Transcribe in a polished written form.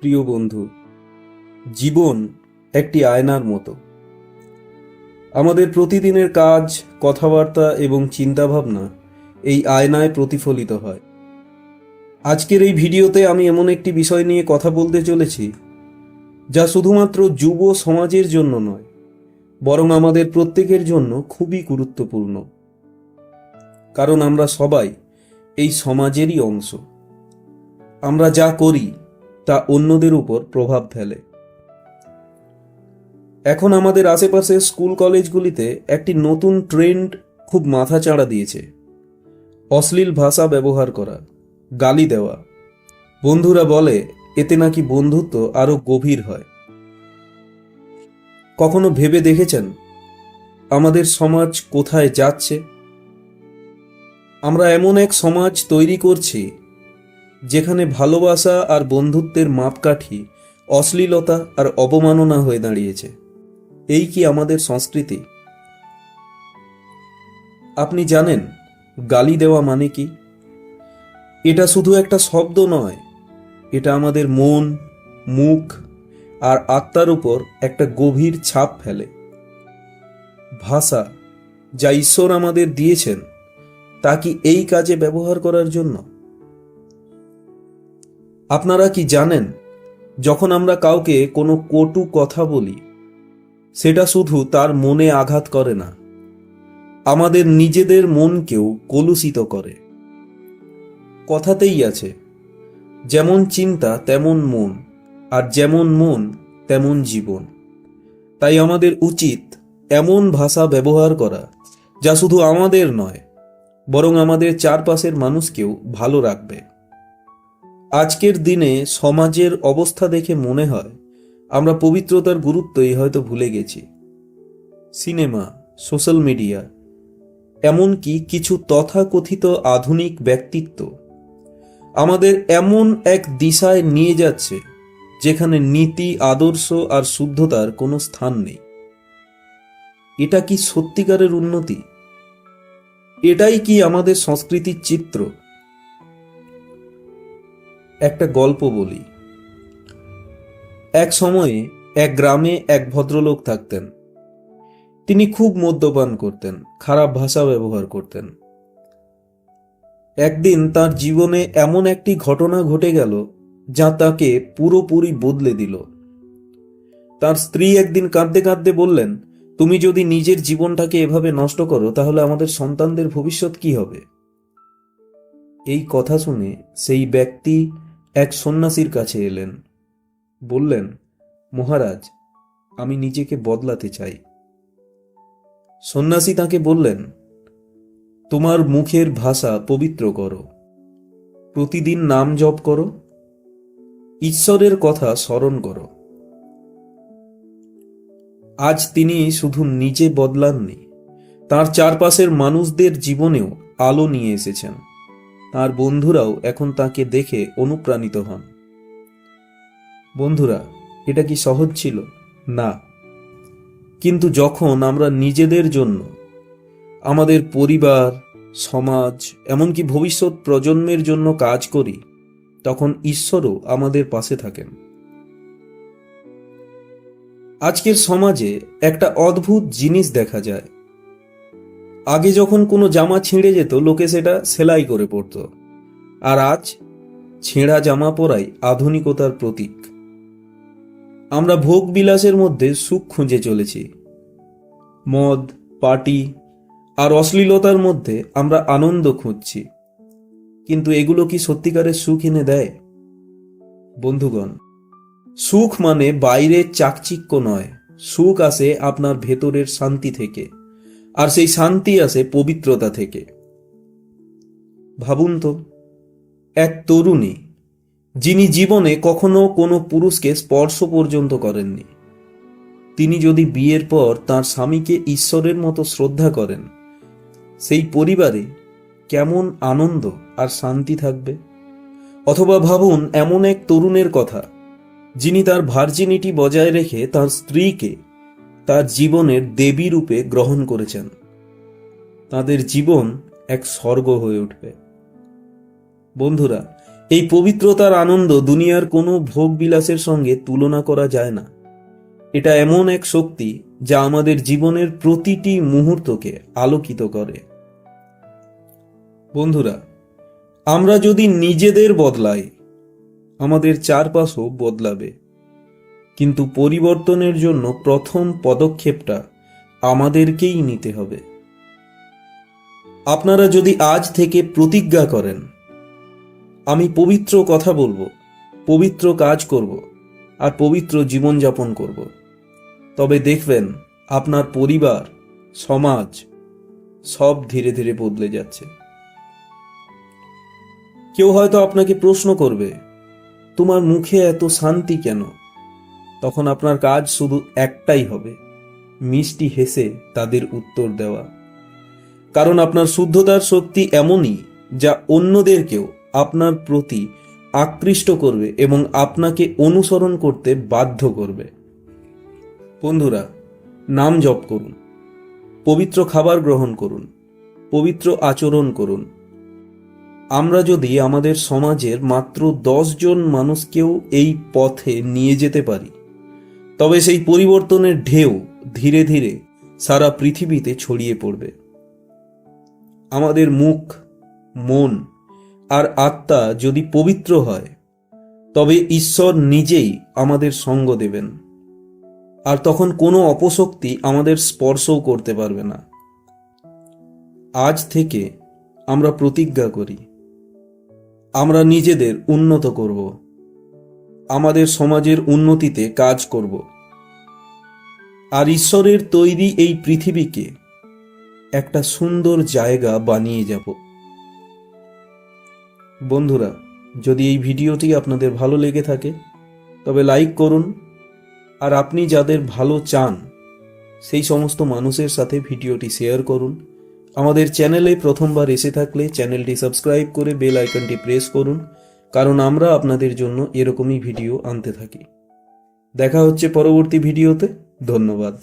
প্রিয় বন্ধু, জীবন একটি আয়নার মতো। আমাদের প্রতিদিনের কাজ, কথাবার্তা এবং চিন্তাভাবনা এই আয়নায় প্রতিফলিত হয়। আজকের এই ভিডিওতে আমি এমন একটি বিষয় নিয়ে কথা বলতে চলেছি যা শুধুমাত্র যুব সমাজের জন্য নয়, বরং আমাদের প্রত্যেকের জন্য খুবই গুরুত্বপূর্ণ। কারণ আমরা সবাই এই সমাজেরই অংশ। আমরা যা করি তা অন্যদের উপর প্রভাব ফেলে। এখন আমাদের আশেপাশে স্কুল কলেজগুলিতে একটি নতুন ট্রেন্ড খুব মাথাচাড়া দিয়েছে। অশ্লীল ভাষা ব্যবহার করা, গালি দেওয়া। বন্ধুরা বলে এতে নাকি বন্ধুত্ব আরো গভীর হয়। কখনো ভেবে দেখেছেন আমাদের সমাজ কোথায় যাচ্ছে? আমরা এমন এক সমাজ তৈরি করছি যেখানে ভালোবাসা আর বন্ধুত্বের মাপকাঠি অশ্লীলতা আর অবমাননা হয়ে দাঁড়িয়েছে। এই কি আমাদের সংস্কৃতি? আপনি জানেন গালি দেওয়া মানে কি? এটা শুধু একটা শব্দ নয়, এটা আমাদের মন, মুখ আর আত্মার উপর একটা গভীর ছাপ ফেলে। ভাষা যা ঈশ্বর আমাদের দিয়েছেন তা কি এই কাজে ব্যবহার করার জন্য? আপনারা কি জানেন, যখন আমরা কাউকে কোনো কটু কথা বলি, সেটা শুধু তার মনে আঘাত করে না, আমাদের নিজেদের মনকেও কলুষিত করে। কথাতেই আছে, যেমন চিন্তা তেমন মন, আর যেমন মন তেমন জীবন। তাই আমাদের উচিত এমন ভাষা ব্যবহার করা যা শুধু আমাদের নয়, বরং আমাদের চারপাশের মানুষকেও ভালো রাখবে। আজকের দিনে সমাজের অবস্থা দেখে মনে হয় আমরা পবিত্রতার গুরুত্বই হয়তো ভুলে গেছি। সিনেমা, সোশ্যাল মিডিয়া, এমনকি কিছু তথাকথিত আধুনিক ব্যক্তিত্ব আমাদের এমন এক দিশায় নিয়ে যাচ্ছে যেখানে নীতি, আদর্শ আর শুদ্ধতার কোনো স্থান নেই। এটা কি সত্যিকারের উন্নতি? এটাই কি আমাদের সংস্কৃতির চিত্র? একটা গল্প বলি। এক সময়ে এক গ্রামে এক ভদ্রলোক থাকতেন। তিনি খুব মদ্যপান করতেন, খারাপ ভাষা ব্যবহার করতেন। একদিন তার জীবনে এমন একটি ঘটনা ঘটে গেল যা তাকে পুরোপুরি বদলে দিল। তার স্ত্রী একদিন কাঁদতে কাঁদতে বললেন, তুমি যদি নিজের জীবনটাকে এভাবে নষ্ট করো তাহলে আমাদের সন্তানদের ভবিষ্যৎ কি হবে? এই কথা শুনে সেই ব্যক্তি এক সন্ন্যাসীর কাছে এলেন। বললেন, মহারাজ, আমি নিজেকে বদলাতে চাই। সন্ন্যাসী তাকে বললেন, তোমার মুখের ভাষা পবিত্র করো, প্রতিদিন নাম জপ করো, ঈশ্বরের কথা স্মরণ করো। আজ তিনি শুধু নিজে বদলাননি, তার চারপাশের মানুষদের জীবনেও আলো নিয়ে এসেছেন। তার বন্ধুরাও এখন তাকে দেখে অনুপ্রাণিত হন। বন্ধুরা, এটা কি সহজ ছিল? না। কিন্তু যখন আমরা নিজেদের জন্য, আমাদের পরিবার, সমাজ, এমনকি ভবিষ্যৎ প্রজন্মের জন্য কাজ করি, তখন ঈশ্বরও আমাদের পাশে থাকেন। আজকের সমাজে একটা অদ্ভুত জিনিস দেখা যায়। আগে যখন কোনো জামা ছিঁড়ে যেত, লোকে সেটা সেলাই করে পরত। আর আজ ছেঁড়া জামা পরাই আধুনিকতার প্রতীক। আমরা ভোগ বিলাসের মধ্যে সুখ খুঁজে চলেছি। মদ, পার্টি আর অশ্লীলতার মধ্যে আমরা আনন্দ খুঁজছি। কিন্তু এগুলো কি সত্যিকারের সুখ এনে দেয়? বন্ধুগণ, সুখ মানে বাইরের চাকচিক্য নয়। সুখ আসে আপনার ভেতরের শান্তি থেকে, আর সেই শান্তি আসে পবিত্রতা থেকে। ভাবুন তো, এক তরুণী যিনি জীবনে কখনো কোনো পুরুষকে স্পর্শ পর্যন্ত করেননি, তিনি যদি বিয়ের পর তার স্বামীকে ঈশ্বরের মতো শ্রদ্ধা করেন, সেই পরিবারে কেমন আনন্দ আর শান্তি থাকবে। অথবা ভাবুন এমন এক তরুণের কথা, যিনি তার ভার্জিনিটি বজায় রেখে তার স্ত্রীকে তার জীবনের দেবী রূপে গ্রহণ করেছেন। তাদের জীবন এক স্বর্গ হয়ে উঠবে। বন্ধুরা, এই পবিত্রতার আনন্দ দুনিয়ার কোনো ভোগ বিলাসের সঙ্গে তুলনা করা যায় না। এটা এমন এক শক্তি যা আমাদের জীবনের প্রতিটি মুহূর্তকে আলোকিত করে। বন্ধুরা, আমরা যদি নিজেদের বদলাই, আমাদের চারপাশও বদলাবে। কিন্তু পরিবর্তনের জন্য প্রথম পদক্ষেপটা আমাদেরকেই নিতে হবে। আপনারা যদি আজ থেকে প্রতিজ্ঞা করেন, আমি পবিত্র কথা বলবো, পবিত্র কাজ করব আর পবিত্র জীবনযাপন করব, তবে দেখবেন আপনার পরিবার, সমাজ সব ধীরে ধীরে বদলে যাচ্ছে। কেউ হয়তো আপনাকে প্রশ্ন করবে, তোমার মুখে এত শান্তি কেন? তখন আপনার কাজ শুধু একটাই হবে, মিষ্টি হেসে তাদের উত্তর দেওয়া। কারণ আপনার শুদ্ধতার শক্তি এমনই যা অন্যদেরকেও আপনার প্রতি আকৃষ্ট করবে এবং আপনাকে অনুসরণ করতে বাধ্য করবে। বন্ধুরা, নাম জপ করুন, পবিত্র খাবার গ্রহণ করুন, পবিত্র আচরণ করুন। আমরা যদি আমাদের সমাজের মাত্র 10 জন মানুষকেও এই পথে নিয়ে যেতে পারি, তবে সেই পরিবর্তনের ঢেউ ধীরে ধীরে সারা পৃথিবীতে ছড়িয়ে পড়বে। আমাদের মুখ, মন আর আত্মা যদি পবিত্র হয়, তবে ঈশ্বর নিজেই আমাদের সঙ্গ দেবেন, আর তখন কোনো অপশক্তি আমাদের স্পর্শও করতে পারবে না। আজ থেকে আমরা প্রতিজ্ঞা করি, আমরা নিজেদের উন্নত করব, আমাদের সমাজের উন্নতিতে কাজ করব, আর ঈশ্বরের তৈরি এই পৃথিবীকে একটা সুন্দর জায়গা বানিয়ে যাব। বন্ধুরা, যদি এই ভিডিওটি আপনাদের ভালো লেগে থাকে তবে লাইক করুন, আর আপনি যাদের ভালো চান সেই সমস্ত মানুষের সাথে ভিডিওটি শেয়ার করুন। আমাদের চ্যানেলে প্রথমবার এসে থাকলে চ্যানেলটি সাবস্ক্রাইব করে বেল আইকনটি প্রেস করুন, কারণ আমরা আপনাদের জন্য এরকমই ভিডিও আনতে থাকি। দেখা হচ্ছে পরবর্তী ভিডিওতে। ধন্যবাদ।